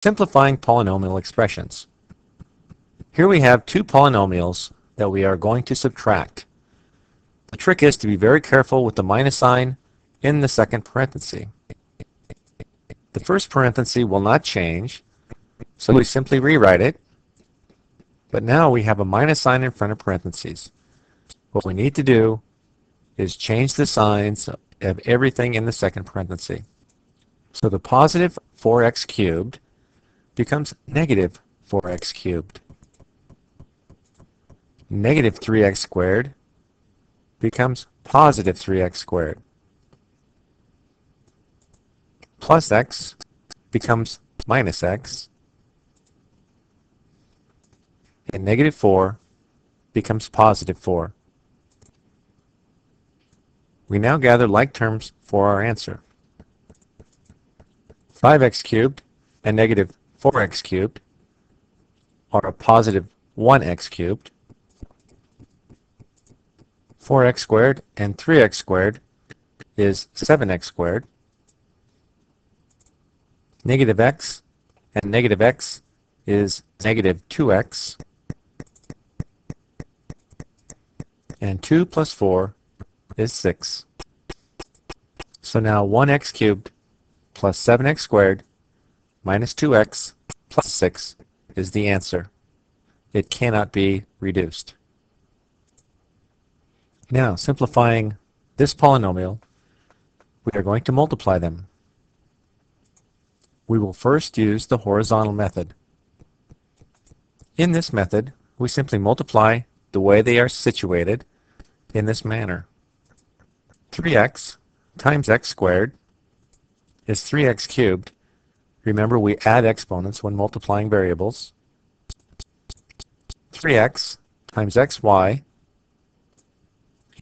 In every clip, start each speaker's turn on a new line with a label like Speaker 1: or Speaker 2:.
Speaker 1: Simplifying polynomial expressions. Here we have two polynomials that we are going to subtract. The trick is to be very careful with the minus sign in the second parenthesis. The first parenthesis will not change, so we simply rewrite it. But now we have a minus sign in front of parentheses. What we need to do is change the signs of everything in the second parenthesis. So the positive 4x cubed becomes negative 4x cubed. Negative 3x squared becomes positive 3x squared. Plus x becomes minus x. And negative 4 becomes positive 4. We now gather like terms for our answer. 5x cubed and negative 4x cubed are a positive 1x cubed. 4x squared and 3x squared is 7x squared. Negative x and negative x is negative 2x. And 2 plus 4 is 6. So now 1x cubed plus 7x squared minus 2x plus 6 is the answer. It cannot be reduced. Now, simplifying this polynomial, we are going to multiply them. We will first use the horizontal method. In this method, we simply multiply the way they are situated in this manner. 3x times x squared is 3x cubed. Remember, we add exponents when multiplying variables. 3x times xy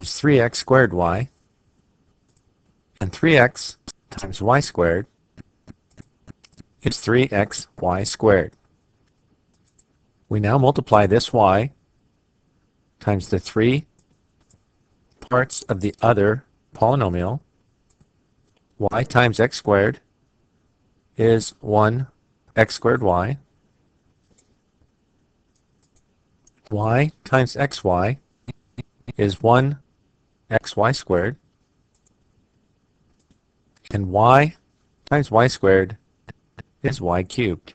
Speaker 1: is 3x squared y. And 3x times y squared is 3xy squared. We now multiply this y times the three parts of the other polynomial. Y times x squared is 1 x squared y. Y times xy is 1 xy squared. And y times y squared is y cubed.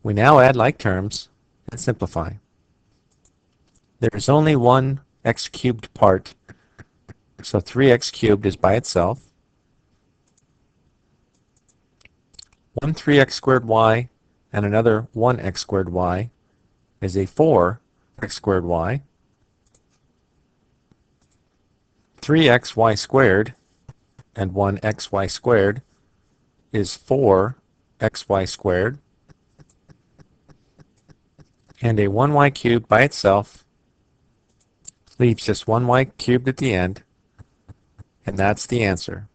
Speaker 1: We now add like terms and simplify. There is only one x cubed part, so 3x cubed is by itself. 1 3x squared y and another 1x squared y is a 4x squared y. 3xy squared and 1xy squared is 4xy squared. And a 1y cubed by itself leaves just 1y cubed at the end, and that's the answer.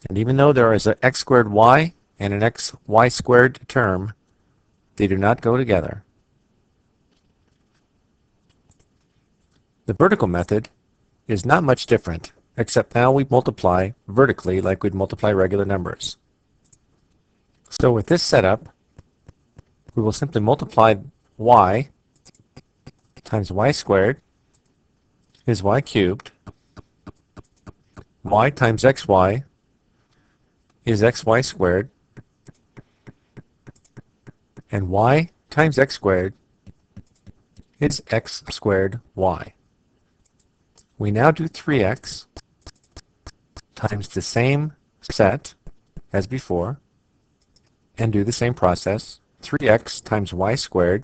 Speaker 1: And even though there is an x squared y and an xy squared term, they do not go together. The vertical method is not much different, except now we multiply vertically like we'd multiply regular numbers. So with this setup, we will simply multiply y times y squared is y cubed. Y times xy is xy squared. And y times x squared is x squared y. We now do 3x times the same set as before and do the same process. 3x times y squared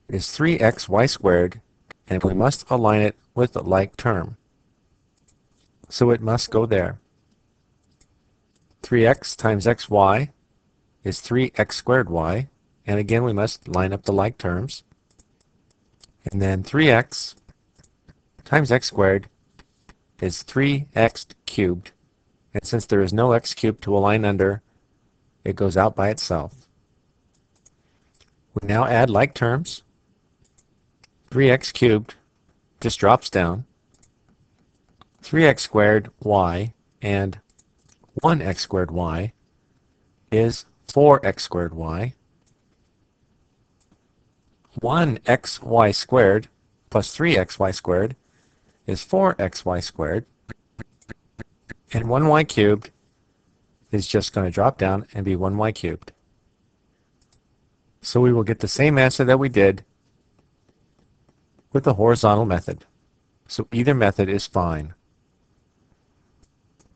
Speaker 1: is 3xy squared, and we must align it with the like term. So it must go there. 3x times xy is 3x squared y, and again we must line up the like terms. And then 3x times x squared is 3x cubed, and since there is no x cubed to align under, it goes out by itself. We now add like terms. 3x cubed just drops down. 3x squared y and 1x squared y is 4x squared y. 1xy squared plus 3xy squared is 4xy squared. And 1y cubed is just going to drop down and be 1y cubed. So we will get the same answer that we did with the horizontal method. So either method is fine.